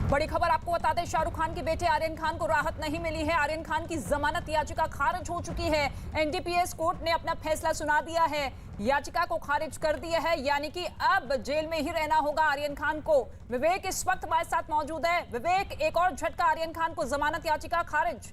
बड़ी खबर आपको बता दें, शाहरुख खान के बेटे आर्यन खान को राहत नहीं मिली है। आर्यन खान की जमानत याचिका खारिज हो चुकी है। एनडीपीएस कोर्ट ने अपना फैसला सुना दिया है, याचिका को खारिज कर दिया है, यानी कि अब जेल में ही रहना होगा आर्यन खान को। विवेक इस वक्त हमारे साथ मौजूद है। विवेक, एक और झटका आर्यन खान को, जमानत याचिका खारिज।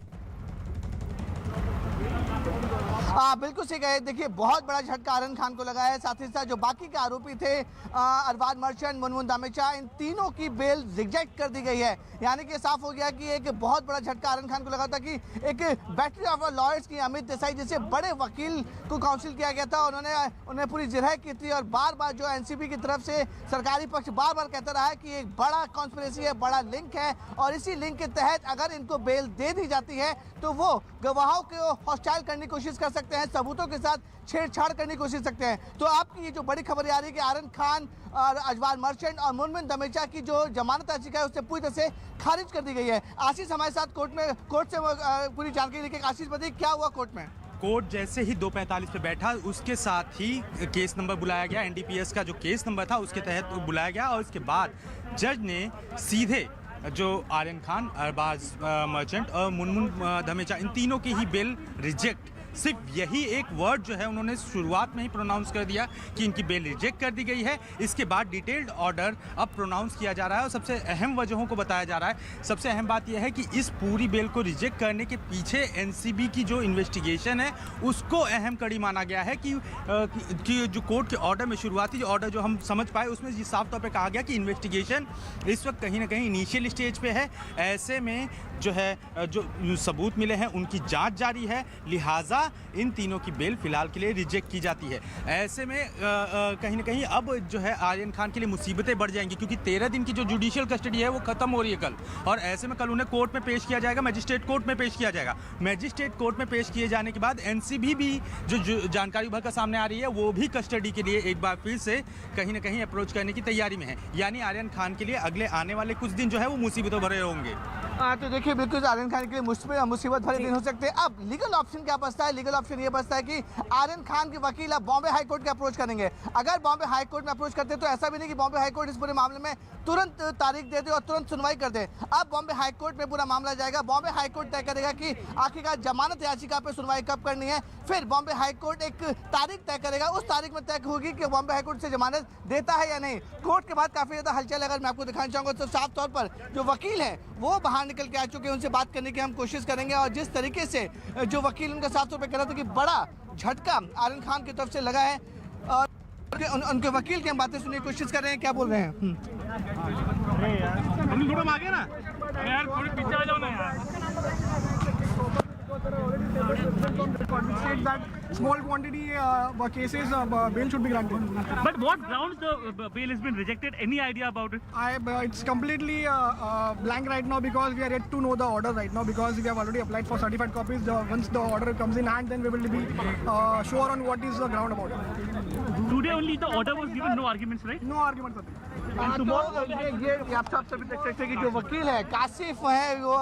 बिल्कुल सही कहे। देखिए, बहुत बड़ा झटका आर्यन खान को लगा है। साथ ही साथ जो बाकी के आरोपी थे, अरबाज मर्चेंट, मुनमुन दामेचा, इन तीनों की बेल रिजेक्ट कर दी गई है। यानी कि साफ हो गया कि एक बहुत बड़ा झटका आर्यन खान को लगा था कि एक बैटरी ऑफ लॉयर्स की अमित देसाई जैसे बड़े वकील को काउंसिल किया गया था। उन्होंने पूरी जिरह की थी और बार बार जो एनसीबी की तरफ से सरकारी पक्ष बार बार कहता रहा है कि एक बड़ा कॉन्स्पिरेसी है, बड़ा लिंक है, और इसी लिंक के तहत अगर इनको बेल दे दी जाती है तो वो गवाहों को हॉस्टाइल करने की कोशिश कर सकते हैं, सबूतों के साथ छेड़छाड़ करने की कोशिश सकते हैं। तो आपकी ये जो बड़ी खबर आ रही है कि आर्यन खान और अरबाज मर्चेंट और मुनमुन दामेचा की जो जमानत याचिका है उससे पूरी तरह से खारिज कर दी गई है। आशीष हमारे साथ कोर्ट से पूरी जानकारी लेके। आशीष बताइए क्या हुआ कोर्ट में? कोर्ट जैसे ही 2:45 पे बैठा, उसके साथ ही केस नंबर बुलाया गया। एनडीपीएस का जो केस नंबर था उसके तहत बुलाया गया और उसके बाद जज ने सीधे जो आर्यन खान, अरबाज मर्चेंट और मुनमुन दामेचा, इन तीनों की ही बिल रिजेक्ट, सिर्फ यही एक वर्ड जो है उन्होंने शुरुआत में ही प्रोनाउंस कर दिया कि इनकी बेल रिजेक्ट कर दी गई है। इसके बाद डिटेल्ड ऑर्डर अब प्रोनाउंस किया जा रहा है और सबसे अहम वजहों को बताया जा रहा है। सबसे अहम बात यह है कि इस पूरी बेल को रिजेक्ट करने के पीछे एनसीबी की जो इन्वेस्टिगेशन है उसको अहम कड़ी माना गया है कि जो कोर्ट के ऑर्डर में, शुरुआती ऑर्डर जो हम समझ पाए, उसमें ये साफ तौर पर कहा गया कि इन्वेस्टिगेशन इस वक्त कहीं ना कहीं इनिशियल स्टेज पे है। ऐसे में जो है जो सबूत मिले हैं उनकी जांच जारी है, लिहाजा इन तीनों की बेल फिलहाल के लिए रिजेक्ट की जाती है। ऐसे में कहीं ना कहीं अब जो है आर्यन खान के लिए मुसीबतें बढ़ जाएंगी, क्योंकि 13 दिन की जो जुडिशियल कस्टडी है वो खत्म हो रही है कल, और ऐसे में कल उन्हें कोर्ट में पेश किया जाएगा, मजिस्ट्रेट कोर्ट में पेश किया जाएगा। मजिस्ट्रेट कोर्ट में पेश किए जाने के बाद एनसीबी भी जो जानकारी उभर कर सामने आ रही है वो भी कस्टडी के लिए एक बार फिर से कहीं ना कहीं अप्रोच करने की तैयारी में है। यानी आर्यन खान के लिए अगले आने वाले कुछ दिन जो है वो मुसीबतों भरे होंगे। तो देखिए, बिल्कुल आर्यन खान के लिए मुसीबत भरे दिन हो सकते हैं। अब लीगल ऑप्शन क्या बचता है? लीगल ऑप्शन ये बचता है कि आर्यन खान के वकील अब बॉम्बे हाई कोर्ट के अप्रोच करेंगे। अगर बॉम्बे हाई कोर्ट में अप्रोच करते तो ऐसा भी नहीं कि बॉम्बे हाई कोर्ट इस पूरे मामले में तुरंत तारीख दे दे और तुरंत सुनवाई कर दे। अब बॉम्बे हाई कोर्ट में पूरा मामला जाएगा। बॉम्बे हाई कोर्ट तय करेगा कि आखिरकार जमानत याचिका पे सुनवाई कब करनी है। फिर बॉम्बे हाई कोर्ट एक तारीख तय करेगा, उस तारीख में तय होगी कि बॉम्बे हाई कोर्ट से जमानत देता है या नहीं। कोर्ट के बाद काफी ज्यादा हलचल, अगर मैं आपको दिखाना चाहूंगा तो साफ तौर पर जो वकील हैं वो बाहर निकल के आ चुके हैं, उनसे बात करने की हम कोशिश करेंगे। और जिस तरीके से जो वकील उनका साफ तौर पर कह रहा था कि बड़ा झटका आर्यन खान की तरफ से लगा है, और उनके वकील की हम बातें सुनने की कोशिश कर रहे हैं। क्या बोल रहे हैं? थोड़ा आगे ना यार, थोड़ी पीछे आ जाओ ना यार। State that small quantity cases bail should be granted. But what grounds the bail has been rejected? Any idea about it? It's completely blank right now because we are yet to know the order right now, because we have already applied for certified copies. Once the order comes in hand, then we will be sure on what is the ground about it. Today only the order was given, no arguments, right? No arguments. ये आप सब देख सकते हैं कि जो वकील है कासिफ है, वो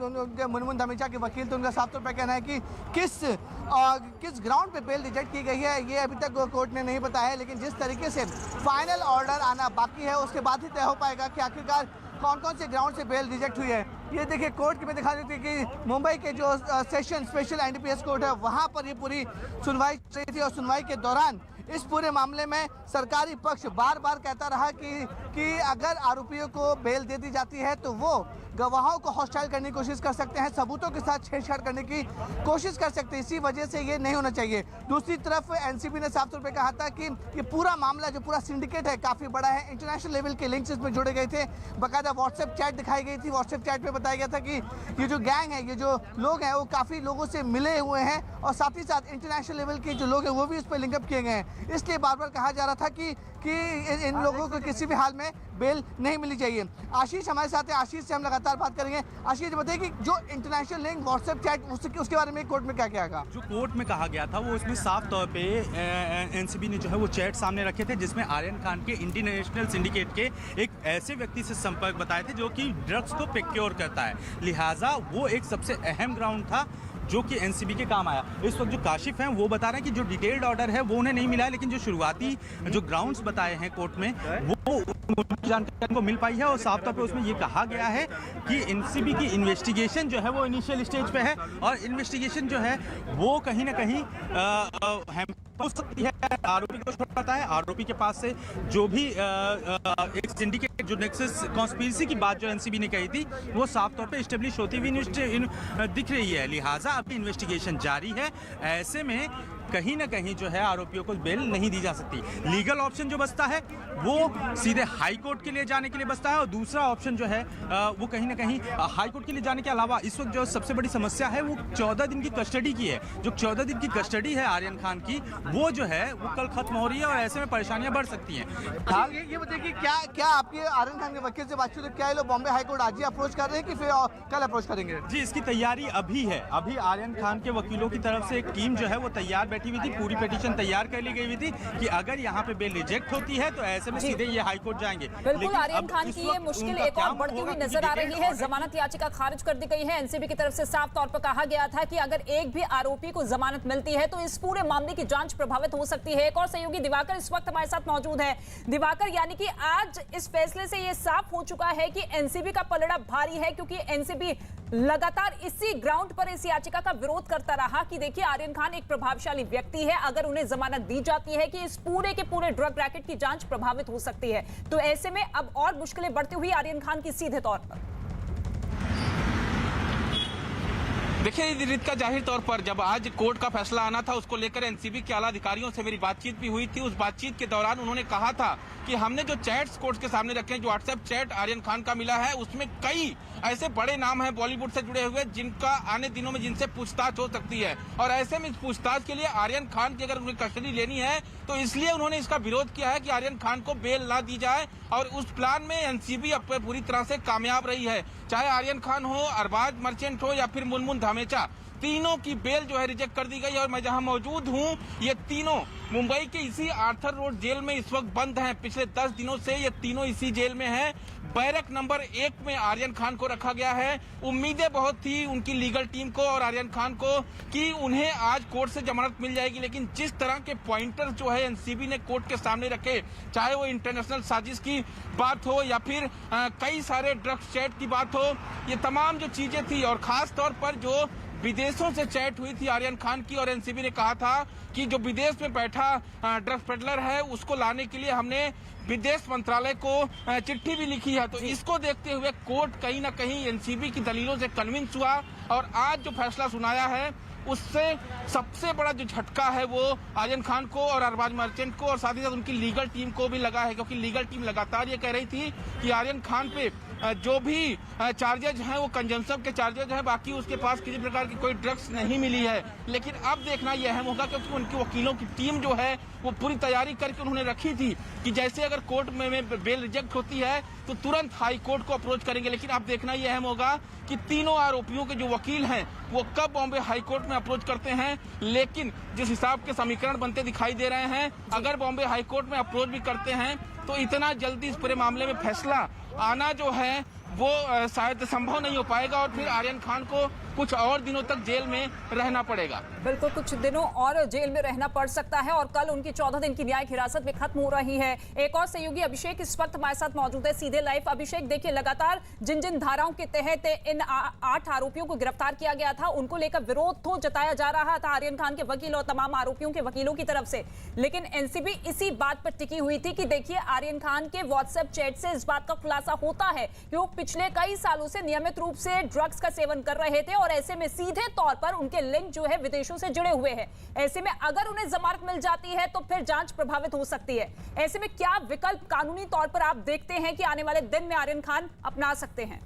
उनके मुनमुन दामेचा के वकील, तो उनका साफ तौर पर कहना है कि किस ग्राउंड पे बेल रिजेक्ट की गई है ये अभी तक कोर्ट ने नहीं बताया है। लेकिन जिस तरीके से फाइनल ऑर्डर आना बाकी है उसके बाद ही तय हो पाएगा कि आखिरकार कौन कौन से ग्राउंड से बेल रिजेक्ट हुई है। ये देखिए, कोर्ट में दिखा देती है कि मुंबई के जो सेशन स्पेशल एनडीपीएस कोर्ट है वहाँ पर ये पूरी सुनवाई चल रही थी, और सुनवाई के दौरान इस पूरे मामले में सरकारी पक्ष बार बार कहता रहा कि अगर आरोपियों को बेल दे दी जाती है तो वो गवाहों को हॉस्टाइल करने की कोशिश कर सकते हैं, सबूतों के साथ छेड़छाड़ करने की कोशिश कर सकते हैं, इसी वजह से ये नहीं होना चाहिए। दूसरी तरफ एनसीबी ने साफ तौर पे कहा था कि ये पूरा मामला, जो पूरा सिंडिकेट है, काफ़ी बड़ा है। इंटरनेशनल लेवल के लिंक्स इसमें जोड़े गए थे, बाकायदा व्हाट्सएप चैट दिखाई गई थी। व्हाट्सएप चैट में बताया गया था कि ये जो गैंग है, ये जो लोग हैं, वो काफ़ी लोगों से मिले हुए हैं, और साथ ही साथ इंटरनेशनल लेवल के जो लोग हैं वो भी इस पर लिंकअप किए गए हैं। इसलिए बार बार कहा जा रहा था कि इन लोगों को किसी भी हाल में बेल नहीं मिलनी चाहिए। आशीष हमारे साथ है, आशीष से हम लगातार बात करेंगे। आशीष, बताइए कि जो इंटरनेशनल लिंक व्हाट्सएप चैट उसके बारे में कोर्ट में क्या क्या कहा? जो कोर्ट में कहा गया था वो उसमें साफ तौर पे एनसीबी ने जो है वो चैट सामने रखे थे, जिसमें आर्यन खान के इंटरनेशनल सिंडिकेट के एक ऐसे व्यक्ति से संपर्क बताए थे जो कि ड्रग्स को प्रोक्योर करता है। लिहाजा वो एक सबसे अहम ग्राउंड था जो कि एनसीबी के काम आया। इस वक्त जो काशिफ हैं वो बता रहे हैं कि जो डिटेल्ड ऑर्डर है वो उन्हें नहीं मिला है, लेकिन जो शुरुआती जो ग्राउंड्स बताए हैं कोर्ट में वो जानकारी को मिल पाई है, और साफ तौर पे उसमें ये कहा गया है कि एनसीबी की इन्वेस्टिगेशन जो है वो इनिशियल स्टेज पे है, और इन्वेस्टिगेशन जो है वो कहीं ना कहीं हो सकती है। आरोपी को छोड़ता है, आरोपी के पास से जो भी एक सिंडिकेट जो नेक्सस कॉन्स्पिरेसी की बात जो एनसीबी ने कही थी वो साफ तौर पे एस्टेब्लिश होती हुई दिख रही है। लिहाजा अभी इन्वेस्टिगेशन जारी है। ऐसे में कहीं ना कहीं जो है आरोपियों को बेल नहीं दी जा सकती। लीगल ऑप्शन जो बचता है वो सीधे हाई कोर्ट के लिए जाने के लिए बचता है, और दूसरा ऑप्शन जो है वो कहीं ना कहीं हाई कोर्ट के लिए जाने के अलावा इस वक्त जो सबसे बड़ी समस्या है वो 14 दिन की कस्टडी की है। जो 14 दिन की कस्टडी है आर्यन खान की वो जो है वो कल खत्म हो रही है, और ऐसे में परेशानियां बढ़ सकती हैं। ये बताइए कि क्या आपके आर्यन खान के वकील से बातचीत हुई? क्या ये लोग बॉम्बे हाई कोर्ट आज ही अप्रोच कर रहे हैं कि फिर कल अप्रोच करेंगे? जी, इसकी तैयारी अभी है। अभी आर्यन खान के वकीलों की तरफ से एक टीम जो है वो तैयार बैठी हुई थी, पूरी पिटीशन तैयार कर ली गई हुई थी कि अगर यहाँ पे बेल रिजेक्ट होती है तो ऐसे में सीधे ये हाई कोर्ट जाएंगे। बिल्कुल, आर्यन खान की ये मुश्किल एक और बढ़ती हुई नजर आ रही है। जमानत याचिका खारिज कर दी गई है। एनसीबी की तरफ से साफ तौर पर कहा गया था कि अगर एक भी आरोपी को जमानत मिलती है तो इस पूरे मामले की जांच प्रभावित हो सकती है। एक और सहयोगी दिवाकर इस वक्त हमारे साथ मौजूद है। दिवाकर, यानी कि आज इस फैसले से ये साफ हो चुका है कि एनसीबी का पलड़ा भारी है, क्योंकि एनसीबी लगातार इसी ग्राउंड पर इस याचिका का विरोध करता रहा कि देखिए आर्यन खान एक प्रभावशाली व्यक्ति है, अगर उन्हें जमानत दी जाती है कि इस पूरे के पूरे ड्रग रैकेट की जांच प्रभावित हो सकती है। तो ऐसे में अब और मुश्किलें बढ़ती हुई आर्यन खान की सीधे तौर पर। देखिए रीत का जाहिर तौर पर जब आज कोर्ट का फैसला आना था उसको लेकर एनसीबी के आला अधिकारियों से मेरी बातचीत भी हुई थी। उस बातचीत के दौरान उन्होंने कहा था कि हमने जो चैट्स कोर्ट के सामने रखे हैं, जो व्हाट्सएप चैट आर्यन खान का मिला है, उसमें कई ऐसे बड़े नाम हैं बॉलीवुड से जुड़े हुए जिनका आने दिनों में जिनसे पूछताछ हो सकती है, और ऐसे में इस पूछताछ के लिए आर्यन खान की अगर उन्हें कस्टडी लेनी है तो इसलिए उन्होंने इसका विरोध किया है कि आर्यन खान को बेल ना दी जाए। और उस प्लान में एनसीबी अब पूरी तरह से कामयाब रही है। चाहे आर्यन खान हो, अरबाज मर्चेंट हो या फिर मुनमुन धामेचा, तीनों की बेल जो है रिजेक्ट कर दी गई है। और मैं जहां मौजूद हूं ये तीनों मुंबई के इसी आर्थर रोड जेल में इस वक्त बंद हैं। पिछले 10 दिनों से ये तीनों इसी जेल में हैं। बैरक नंबर 1 में आर्यन खान को रखा गया है। उम्मीदें बहुत थी उनकी लीगल टीम को और आर्यन खान को कि उन्हें आज कोर्ट से जमानत मिल जाएगी, लेकिन जिस तरह के पॉइंटर्स जो है एनसीबी ने कोर्ट के सामने रखे, चाहे वो इंटरनेशनल साजिश की बात हो या फिर कई सारे ड्रग्स चैट की बात हो, ये तमाम जो चीजें थी, और खास तौर पर जो विदेशों से चैट हुई थी आर्यन खान की, और एनसीबी ने कहा था कि जो विदेश में बैठा ड्रग्स पेडलर है उसको लाने के लिए हमने विदेश मंत्रालय को चिट्ठी भी लिखी है। तो इसको देखते हुए कोर्ट कहीं ना कहीं एनसीबी की दलीलों से कन्विंस हुआ, और आज जो फैसला सुनाया है उससे सबसे बड़ा जो झटका है वो आर्यन खान को और अरबाज मर्चेंट को और साथ ही साथ उनकी लीगल टीम को भी लगा है, क्योंकि लीगल टीम लगातार ये कह रही थी कि आर्यन खान पे जो भी चार्जेज हैं वो कंजम्पशन के चार्जेज हैं, बाकी उसके पास किसी प्रकार की कोई ड्रग्स नहीं मिली है। लेकिन अब देखना यह अहम होगा, क्योंकि उनके वकीलों की टीम जो है वो पूरी तैयारी करके उन्होंने रखी थी कि जैसे अगर कोर्ट में बेल रिजेक्ट होती है तो तुरंत हाई कोर्ट को अप्रोच करेंगे। लेकिन अब देखना यह अहम होगा कि तीनों आरोपियों के जो वकील हैं वो कब बॉम्बे हाई कोर्ट में अप्रोच करते हैं। लेकिन जिस हिसाब के समीकरण बनते दिखाई दे रहे हैं, अगर बॉम्बे हाई कोर्ट में अप्रोच भी करते हैं तो इतना जल्दी इस पूरे मामले में फैसला आना जो है वो शायद संभव नहीं हो पाएगा, और फिर आर्यन खान को कुछ और दिनों तक जेल में रहना पड़ेगा। बिल्कुल, कुछ दिनों और जेल में रहना पड़ सकता है, और कल उनकी 14 दिन की न्यायिक हिरासत भी खत्म हो रही है। एक और सहयोगी अभिषेक इस वक्त हमारे साथ मौजूद है सीधे लाइव। अभिषेक, देखिए लगातार जिन जिन धाराओं के तहत इन 8 आरोपियों को गिरफ्तार किया गया था उनको लेकर विरोध तो जताया जा रहा था आर्यन खान के वकील और तमाम आरोपियों के वकीलों की तरफ से, लेकिन एनसीबी इसी बात पर टिकी हुई थी कि देखिए आर्यन खान के व्हाट्सएप चैट से इस बात का खुलासा होता है कि वो पिछले कई सालों से नियमित रूप से ड्रग्स का सेवन कर रहे थे, और ऐसे में सीधे तौर पर उनके लिंक जो है विदेशों से जुड़े हुए हैं। ऐसे में अगर उन्हें जमानत मिल जाती है तो फिर जांच प्रभावित हो सकती है। ऐसे में क्या विकल्प कानूनी तौर पर आप देखते हैं कि आने वाले दिन में आर्यन खान अपना सकते हैं?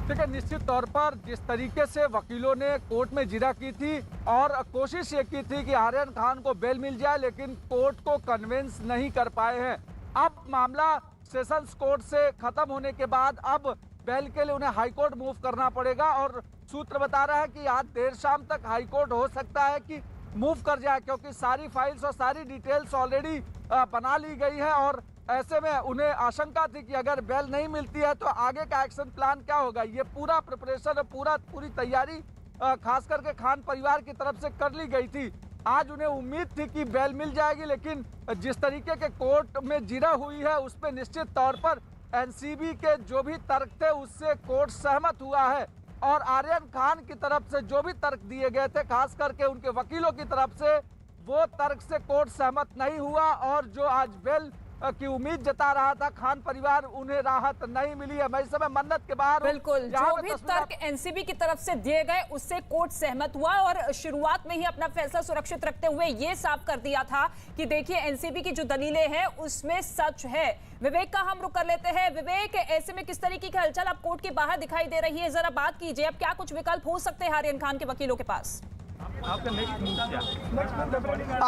देखिए, निश्चित तौर पर जिस तरीके से वकीलों ने कोर्ट में जिरा की थी और कोशिश ये की थी कि आर्यन खान को बेल मिल जाए, लेकिन कोर्ट को कन्विंस नहीं कर पाए हैं। अब मामला सेशंस कोर्ट से खत्म होने के बाद अब बेल के लिए उन्हें हाईकोर्ट मूव करना पड़ेगा, और सूत्र बता रहा है कि आज देर शाम तक हाईकोर्ट हो सकता है कि मूव कर जाए, क्योंकि सारी फाइल्स और सारी डिटेल्स ऑलरेडी बना ली गई है और ऐसे में उन्हें आशंका थी कि अगर बेल नहीं मिलती है तो आगे का एक्शन प्लान क्या होगा। ये पूरा प्रिपरेशन और पूरी तैयारी खास करके खान परिवार की तरफ से कर ली गई थी। आज उन्हें उम्मीद थी कि बेल मिल जाएगी, लेकिन जिस तरीके के कोर्ट में जिरा हुई है उस पर निश्चित तौर पर एनसीबी के जो भी तर्क थे उससे कोर्ट सहमत हुआ है। और आर्यन खान की तरफ से जो भी तर्क दिए गए थे, खास करके उनके वकीलों की तरफ से, वो तर्क से कोर्ट सहमत नहीं हुआ। और जो आज बेल की उम्मीद जता रहा था खान परिवार, उन्हें राहत नहीं मिली है। मैं इस समय मन्नत के बाहर हूं। बिल्कुल, जो भी तर्क एनसीबी की तरफ से दिए गए उससे कोर्ट सहमत हुआ और शुरुआत में ही अपना फैसला सुरक्षित रखते हुए ये साफ कर दिया था कि देखिए एनसीबी की जो दलीलें हैं उसमें सच है। विवेक का हम रुख कर लेते हैं। विवेक, ऐसे में किस तरीके की हलचल अब कोर्ट के बाहर दिखाई दे रही है, जरा बात कीजिए। अब क्या कुछ विकल्प हो सकते हैं आर्यन खान के वकीलों के पास?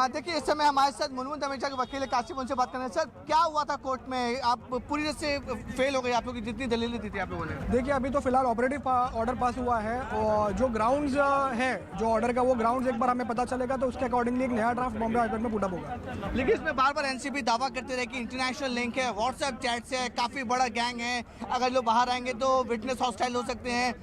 देखिए, इस समय हमारे साथ मुनमुन धमेचा के वकील काशिफ, उनसे बात करना है। सर, क्या हुआ था कोर्ट में? आप पूरी तरह से फेल हो गए, आप लोग की जितनी दलीलें दी थी आप लोगों ने। देखिए, अभी तो फिलहाल ऑपरेटिव ऑर्डर पास हुआ है और जो ग्राउंड्स है जो ऑर्डर का, वो ग्राउंड्स एक बार हमें पता चलेगा तो उसके अकॉर्डिंगली एक नया ड्राफ्ट बॉम्बे हाईकोर्ट में पुट अप होगा। लेकिन इसमें बार बार एनसीबी दावा करते रहे कि इंटरनेशनल लिंक है, व्हाट्सएप चैट्स है, काफी बड़ा गैंग है, अगर लोग बाहर आएंगे तो विटनेस हॉस्टाइल हो सकते हैं,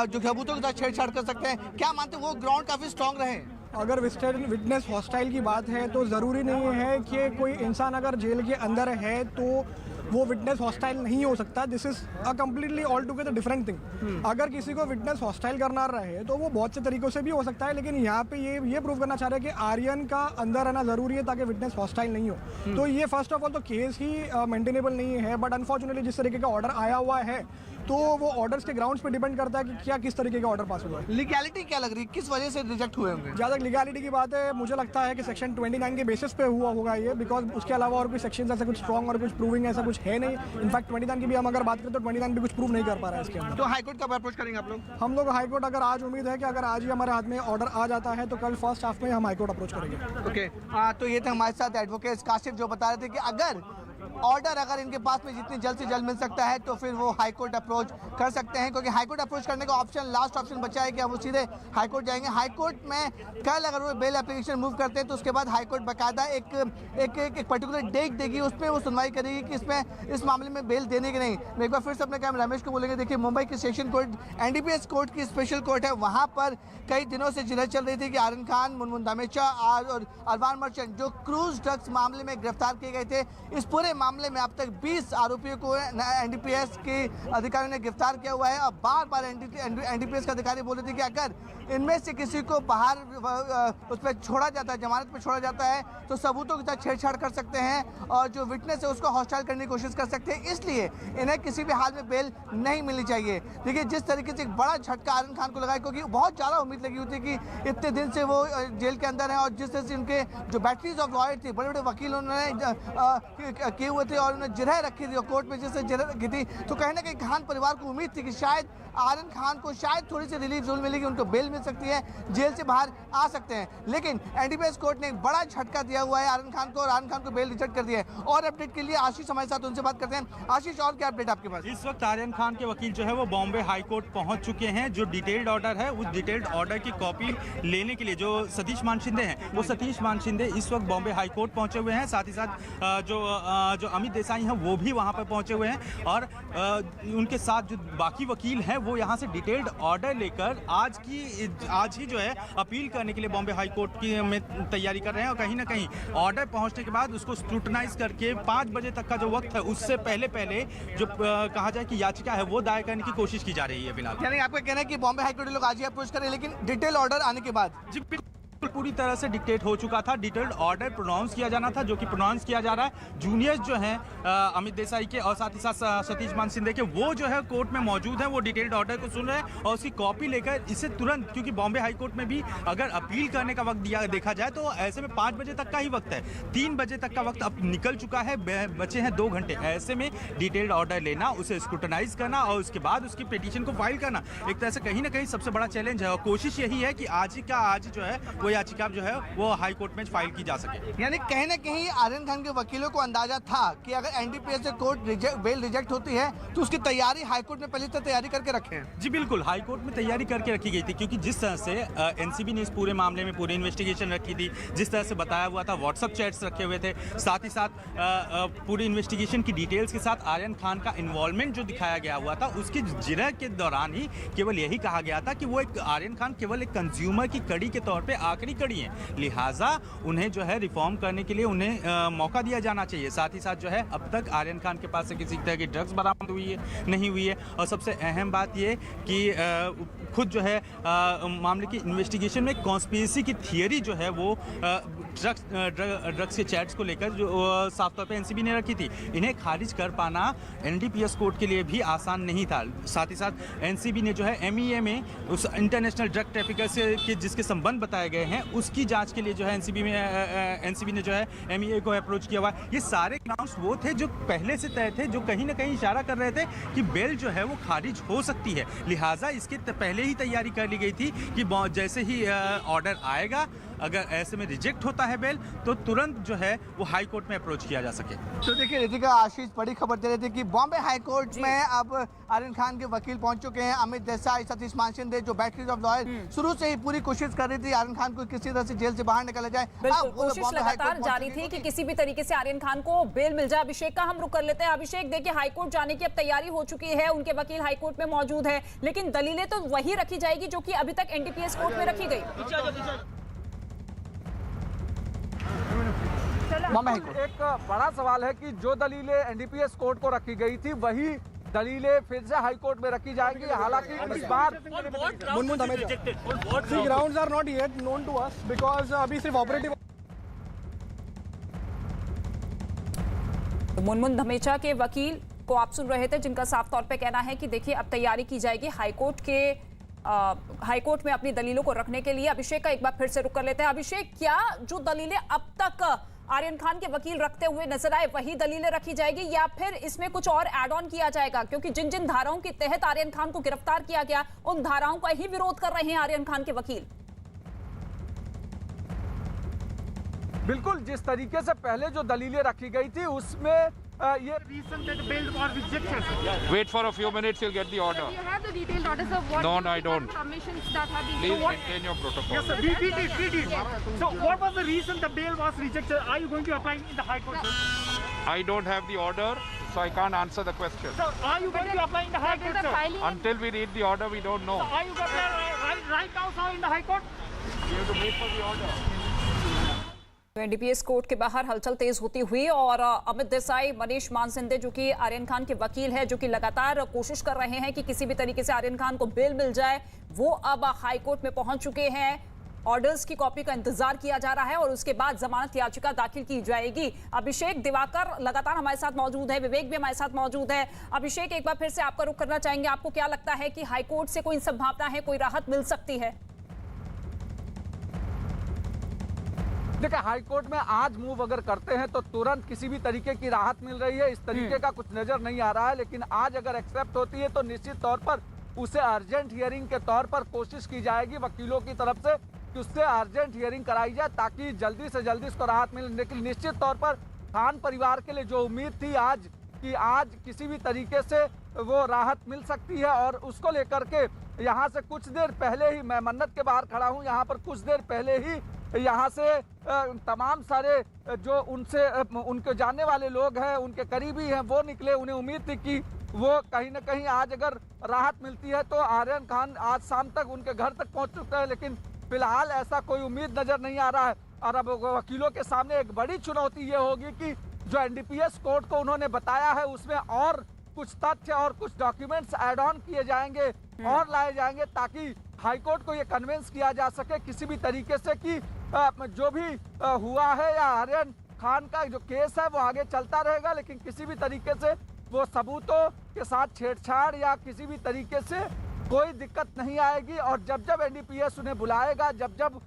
जो सबूतों के साथ छेड़छाड़ कर सकते हैं। क्या मानते हैं वो ग्राउंड काफी स्ट्रांग रहे? अगर विटनेस हॉस्टाइल की बात है तो ज़रूरी नहीं है कि कोई इंसान अगर जेल के अंदर है तो वो विटनेस हॉस्टाइल नहीं हो सकता। This is a completely all together different thing. अगर किसी को विटनेस हॉस्टाइल करना रहे तो वो बहुत से तरीकों से भी हो सकता है, लेकिन यहाँ पे ये प्रूव करना चाह रहे हैं कि आर्यन का अंदर रहना जरूरी है ताकि विटनेस हॉस्टाइल नहीं हो। तो ये फर्स्ट ऑफ ऑल तो केस ही मेंटेनेबल नहीं है, बट अनफॉर्चुनेटली जिस तरीके का ऑर्डर आया हुआ है तो वो ऑर्डर्स के ग्राउंड्स पे डिपेंड करता है कि क्या किस तरीके का ऑर्डर पास हुआ है। लीगैलिटी क्या लग रही है, किस वजह से रिजेक्ट हुए होंगे? जहाँ तक लीगैलिटी की बात है, मुझे लगता है कि सेक्शन 29 के बेसिस पे हुआ होगा ये, बिकॉज उसके अलावा और कोई सेक्शन ऐसा कुछ स्ट्रॉन्ग और कुछ प्रूविंग ऐसा कुछ है नहीं। इनफैक्ट 29 की भी हम अगर बात करें तो 29 भी कुछ प्रूव नहीं कर पा रहा है इसके अंदर। तो हाईकोर्ट कब अप्रोच करेंगे आप लोग? हम लोग हाईकोर्ट, अगर आज उम्मीद है कि अगर आज ही हमारे हाथ में ऑर्डर आ जाता है तो कल फर्स्ट हाफ में हम हाईकोर्ट अप्रोच करेंगे। ओके, तो ये थे हमारे साथ एडवोकेट काशिफ, जो बता रहे थे कि अगर ऑर्डर इनके पास में जितनी जल्द से जल्द मिल सकता है तो फिर वो हाईकोर्ट अप्रोच कर सकते हैं, क्योंकि हाईकोर्ट अप्रोच करने का ऑप्शन, लास्ट ऑप्शन बचा है कि अब वो सीधे हाईकोर्ट जाएंगे। हाईकोर्ट में कल अगर वो बेल एप्लीकेशन मूव करते हैं तो उसके बाद हाईकोर्ट बाकायदा एक पर्टिकुलर डेट देगी, उसमें वो सुनवाई करेगी कि इसमें इस मामले में बेल देने की नहीं। मैं एक बार फिर से अपने कैमरा रमेश को बोलेंगे, देखिए मुंबई की सेशन कोर्ट, एनडीपीएस कोर्ट की स्पेशल कोर्ट है, वहाँ पर कई दिनों से जिरह चल रही थी कि आर्यन खान, मुनमुन धमेचा और अरबान मर्चेंट जो क्रूज ड्रग्स मामले में गिरफ्तार किए गए थे, इस पूरे मामले में अब तक 20 आरोपियों को एनडीपीएस के अधिकारियों ने गिरफ्तार किया हुआ है। अब बार बार एनडीपीएस के अधिकारी बोल रहे थे कि अगर इनमें से किसी को बाहर उस पर छोड़ा जाता है, जमानत पर छोड़ा जाता है, तो सबूतों के साथ छेड़छाड़ कर सकते हैं और जो विटनेस है उसको हॉस्टाइल करने की कोशिश कर सकते हैं, इसलिए इन्हें किसी भी हाल में बेल नहीं मिलनी चाहिए। देखिए जिस तरीके से एक बड़ा झटका आर्यन खान को लगा, क्योंकि बहुत ज़्यादा उम्मीद लगी हुई थी कि इतने दिन से वो जेल के अंदर हैं और जिस तरह से उनके जो बैटरीज ऑफ लॉयर थी, बड़े बड़े वकील उन्होंने किए हुए थे और उन्होंने जिरह रखी थी कोर्ट में, जिससे जिरह रखी थी, तो कहीं ना कहीं खान परिवार को उम्मीद थी कि शायद आर्यन खान को शायद थोड़ी सी रिलीफ जोन मिलेगी, उनको बेल मिल सकती है, जेल से बाहर आ सकते हैं। लेकिन एनडीपीएस कोर्ट ने एक बड़ा झटका दिया हुआ है आर्यन खान को और आर्यन खान को बेल रिजेक्ट कर दिया है। और अपडेट के लिए आशीष हमारे साथ, उनसे बात करते हैं। आशीष, और क्या अपडेट आपके पास? इस वक्त आर्यन खान के वकील जो है वो बॉम्बे हाई कोर्ट पहुंच चुके हैं। जो डिटेल्ड ऑर्डर है उस डिटेल्ड ऑर्डर की कॉपी लेने के लिए जो सतीश मान शिंदे हैं, वो सतीश मान शिंदे इस वक्त बॉम्बे हाई कोर्ट पहुंचे हुए हैं। साथ ही साथ जो अमित देसाई हैं वो भी वहां पर पहुंचे हुए हैं और उनके साथ जो बाकी वकील हैं वो यहाँ से डिटेल्ड ऑर्डर लेकर आज ही जो है अपील करने के लिए बॉम्बे हाई कोर्ट की में तैयारी कर रहे हैं। और कहीं ना कहीं ऑर्डर पहुंचने के बाद उसको स्क्रूटनाइज करके 5 बजे तक का जो वक्त है उससे पहले जो कहा जाए कि याचिका है वो दायर करने की कोशिश की जा रही है फिलहाल। यानी आपका कहना है कि बॉम्बे हाई कोर्ट लोग आज ही अप्रोच करें, लेकिन डिटेल ऑर्डर आने के बाद? जी पूरी तरह से डिक्टेट हो चुका था, डिटेल्ड ऑर्डर प्रोनाउंस किया जाना था, जो कि प्रोनाउंस किया जा रहा है। जूनियर्स जो हैं अमित देसाई के और साथ ही साथ सतीश मान शिंदे के, वो जो है कोर्ट में मौजूद हैं, वो डिटेल्ड ऑर्डर को सुन रहे हैं और उसकी कॉपी लेकर इसे तुरंत, क्योंकि बॉम्बे हाई कोर्ट में भी अगर अपील करने का वक्त देखा जाए तो ऐसे में 5 बजे तक का ही वक्त है, 3 बजे तक का वक्त अब निकल चुका है, बचे हैं 2 घंटे। ऐसे में डिटेल्ड ऑर्डर लेना, उसे स्क्रूटनाइज करना और उसके बाद उसकी पिटीशन को फाइल करना एक तरह से कहीं ना कहीं सबसे बड़ा चैलेंज है। और कोशिश यही है कि आज जो है वो याचिका जो है वो हाई कोर्ट में फाइल की जा सके। यानी कहीं ना कहीं आर्यन खान के वकीलों को अंदाजा था कि अगर एनडीपीएस से कोर्ट बेल रिजेक्ट होती है तो उसकी तैयारी हाईकोर्ट में पहले से तैयारी करके रखे हैं। जी बिल्कुल, हाई कोर्ट में तैयारी करके रखी गई थी, क्योंकि जिस तरह से एनसीबी ने इस पूरे मामले में पूरी इन्वेस्टिगेशन रखी थी, जिस तरह से बताया हुआ था, व्हाट्सएप चैट्स रखे हुए थे, साथ ही साथ पूरी इन्वेस्टिगेशन की डिटेल्स के साथ आर्यन खान का इन्वॉल्वमेंट जो दिखाया गया हुआ था, उसकी जिरह के दौरान ही केवल यही कहा गया था कि वो एक आर्यन खान केवल एक कंज्यूमर की कड़ी के तौर पे आखिरी कड़ी है, लिहाजा उन्हें जो है रिफॉर्म करने के लिए उन्हें मौका दिया जाना चाहिए। साथ ही साथ जो है अब तक आर्यन खान के पास से किसी तरह की ड्रग्स बरामद हुई है नहीं हुई है, और सबसे अहम बात ये कि खुद जो है मामले की इन्वेस्टिगेशन में कॉन्स्पिरेसी की थियरी जो है वो ड्रग्स के चैट्स को लेकर जो साफ तौर पे एनसीबी ने रखी थी, इन्हें खारिज कर पाना एनडीपीएस कोर्ट के लिए भी आसान नहीं था। साथ ही साथ एनसीबी ने जो है एमईए में उस इंटरनेशनल ड्रग ट्रैफिकर से के जिसके संबंध बताए गए हैं उसकी जांच के लिए जो है एनसीबी ने जो है एमईए को अप्रोच किया हुआ। ये सारे ग्राउंड्स वो थे जो पहले से तय थे, जो कहीं ना कहीं इशारा कर रहे थे कि बेल जो है वो खारिज हो सकती है, लिहाजा इसके पहले ही तैयारी कर ली गई थी कि जैसे ही ऑर्डर आएगा, अगर ऐसे में रिजेक्ट होता है बेल तो तुरंत जो है वो हाई कोर्ट में अप्रोच किया जा सके। तो देखिए रितिका, आशीष बड़ी खबर दे रहे थे कि बॉम्बे हाई कोर्ट में अब आर्यन खान के वकील पहुंच चुके हैं। अमित देसाई, सतीश मानसिंदे, जो बैटरीज ऑफ लॉयर शुरू से ही पूरी कोशिश कर रही थी आर्यन खान को किसी तरह से जेल से बाहर निकाला जाए। बिल्कुल, कोशिश लगातार जारी थी कि किसी भी तरीके से आर्यन खान को बेल मिल जाए। अभिषेक का हम रुक कर लेते हैं। अभिषेक, देखिए हाईकोर्ट जाने की अब तैयारी हो चुकी है, उनके वकील हाईकोर्ट में मौजूद है, लेकिन दलीलें तो वही रखी जाएगी जो कि अभी तक एनडीपीएस कोर्ट में रखी गई। एक बड़ा सवाल है कि जो दलीलें एनडीपीएस कोर्ट को रखी गई थी वही दलीलें फिर से हाई कोर्ट में रखी जाएंगी। हालांकि इस बार grounds are not yet known to us because अभी सिर्फ ऑपरेटिव। मुनमुन धमेचा के वकील को आप सुन रहे थे, जिनका साफ तौर पे कहना है कि देखिए अब तैयारी की जाएगी हाईकोर्ट में अपनी दलीलों को रखने के लिए। अभिषेक का एक बार फिर से रुक कर लेते हैं। अभिषेक, क्या जो दलीलें अब तक आर्यन खान के वकील रखते हुए नजर आए वही दलीलें रखी जाएगी या फिर इसमें कुछ और ऐड ऑन किया जाएगा? क्योंकि जिन जिन धाराओं के तहत आर्यन खान को गिरफ्तार किया गया उन धाराओं का ही विरोध कर रहे हैं आर्यन खान के वकील। बिल्कुल, जिस तरीके से पहले जो दलीलें रखी गई थी उसमें ये Wait for a few minutes, you'll get the order. You have the detailed orders of what No, I don't. submissions that have been. Please maintain your protocol. Yes, sir. We did. So, what was the reason the bail was rejected? Are you going to apply in the High Court? I don't have the order, so I can't answer the question. So, are you going to apply in the High That is Court, the sir? filing. Until we read the order, we don't know. Are you going to apply right now, sir, in the High Court? We have to wait for the order. NDPS court के बाहर हलचल तेज होती हुई और अमित देसाई, मनीष मानसिंदे जो कि आर्यन खान के वकील है, जो कि लगातार कोशिश कर रहे हैं कि किसी भी तरीके से आर्यन खान को बेल मिल जाए, वो अब हाई कोर्ट में पहुंच चुके हैं। ऑर्डर्स की कॉपी का इंतजार किया जा रहा है और उसके बाद जमानत याचिका दाखिल की जाएगी। अभिषेक, दिवाकर लगातार हमारे साथ मौजूद है, विवेक भी हमारे साथ मौजूद है। अभिषेक, एक बार फिर से आपका रुख करना चाहेंगे, आपको क्या लगता है कि हाई कोर्ट से कोई संभावना है, कोई राहत मिल सकती है? देखिए, हाई कोर्ट में आज मूव अगर करते हैं तो तुरंत किसी भी तरीके की राहत मिल रही है, इस तरीके का कुछ नजर नहीं आ रहा है। लेकिन आज अगर एक्सेप्ट होती है तो निश्चित तौर पर उसे अर्जेंट हियरिंग के तौर पर कोशिश की जाएगी वकीलों की तरफ से कि उससे अर्जेंट हियरिंग कराई जाए ताकि जल्दी से जल्दी इसको राहत मिले। लेकिन निश्चित तौर पर खान परिवार के लिए जो उम्मीद थी आज कि आज किसी भी तरीके से वो राहत मिल सकती है, और उसको लेकर के यहाँ से कुछ देर पहले ही मैं मन्नत के बाहर खड़ा हूँ, यहाँ पर कुछ देर पहले ही यहाँ से तमाम सारे जो उनके जानने वाले लोग हैं, उनके करीबी हैं, वो निकले। उन्हें उम्मीद थी कि वो कहीं ना कहीं आज अगर राहत मिलती है तो आर्यन खान आज शाम तक उनके घर तक पहुँच चुका है, लेकिन फिलहाल ऐसा कोई उम्मीद नजर नहीं आ रहा है। और अब वकीलों के सामने एक बड़ी चुनौती ये होगी कि जो एनडीपीएस कोर्ट को उन्होंने बताया है उसमें और कुछ तथ्य और कुछ डॉक्यूमेंट्स ऐड ऑन किए जाएंगे और लाए जाएंगे ताकि हाईकोर्ट को ये कन्विंस किया जा सके किसी भी तरीके से कि जो भी हुआ है या आर्यन खान का जो केस है वो आगे चलता रहेगा, लेकिन किसी भी तरीके से वो सबूतों के साथ छेड़छाड़ या किसी भी तरीके से कोई दिक्कत नहीं आएगी। और जब जब एनडीपीएस उन्हें बुलाएगा, जब जब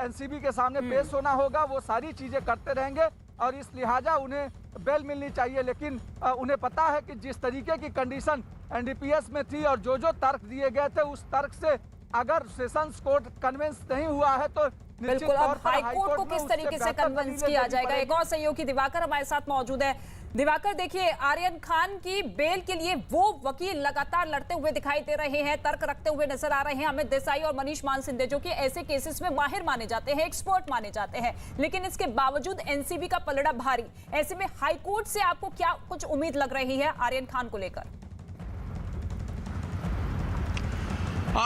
एनसीबी के सामने पेश होना होगा, वो सारी चीजें करते रहेंगे और इस लिहाजा उन्हें बेल मिलनी चाहिए। लेकिन उन्हें पता है कि जिस तरीके की कंडीशन एनडीपीएस में थी और जो तर्क दिए गए थे, उस तर्क से अगर सेशंस कोर्ट कन्विंस नहीं हुआ है तो बिल्कुल, अब हाईकोर्ट को किस तरीके से कन्विंस किया जाएगा। एक और सहयोगी दिवाकर हमारे साथ मौजूद है। दिवाकर, देखिए, आर्यन खान की बेल के लिए वो वकील लगातार लड़ते हुए दिखाई दे रहे हैं, तर्क रखते हुए नजर आ रहे हैं, अमित देसाई और मनीष मानसिंधे, जो कि ऐसे केसेस में माहिर माने जाते हैं, एक्सपर्ट माने जाते हैं, लेकिन इसके बावजूद एनसीबी का पलड़ा भारी। ऐसे में हाईकोर्ट से आपको क्या कुछ उम्मीद लग रही है आर्यन खान को लेकर?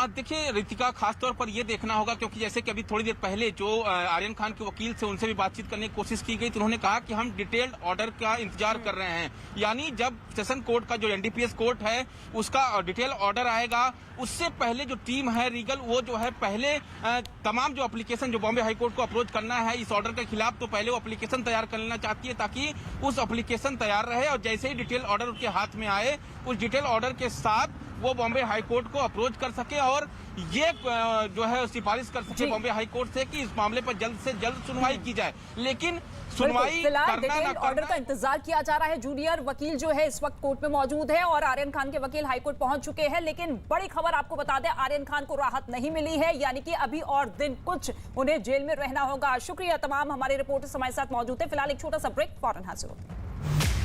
देखिए रितिका, खासतौर पर यह देखना होगा, क्योंकि जैसे कि अभी थोड़ी देर पहले जो आर्यन खान के वकील से उनसे भी बातचीत करने की कोशिश की गई, तो उन्होंने कहा कि हम डिटेल्ड ऑर्डर का इंतजार कर रहे हैं। यानी जब सेशन कोर्ट का जो एनडीपीएस कोर्ट है उसका डिटेल ऑर्डर आएगा, उससे पहले जो टीम है रीगल, वो जो है पहले तमाम जो एप्लीकेशन जो बॉम्बे हाईकोर्ट को अप्रोच करना है इस ऑर्डर के खिलाफ, तो पहले वो एप्लीकेशन तैयार कर लेना चाहती है, ताकि उस एप्लीकेशन तैयार रहे और जैसे ही डिटेल ऑर्डर उनके हाथ में आए, उस डिटेल ऑर्डर के साथ वो बॉम्बे हाईकोर्ट को अप्रोच कर सके और ये जो है सिफारिश कर सके बॉम्बे हाईकोर्ट से कि इस मामले पर जल्द से जल्द सुनवाई की जाए। लेकिन सुनवाई फिलहाल डिटेल ऑर्डर का इंतजार किया जा रहा है। जूनियर वकील जो है इस वक्त कोर्ट में मौजूद है और आर्यन खान के वकील हाईकोर्ट पहुंच चुके हैं, लेकिन बड़ी खबर आपको बता दें, आर्यन खान को राहत नहीं मिली है, यानी कि अभी और दिन कुछ उन्हें जेल में रहना होगा। शुक्रिया तमाम हमारे रिपोर्टर्स हमारे साथ मौजूद है। फिलहाल एक छोटा सा ब्रेक, फौरन हाजिर होते हैं।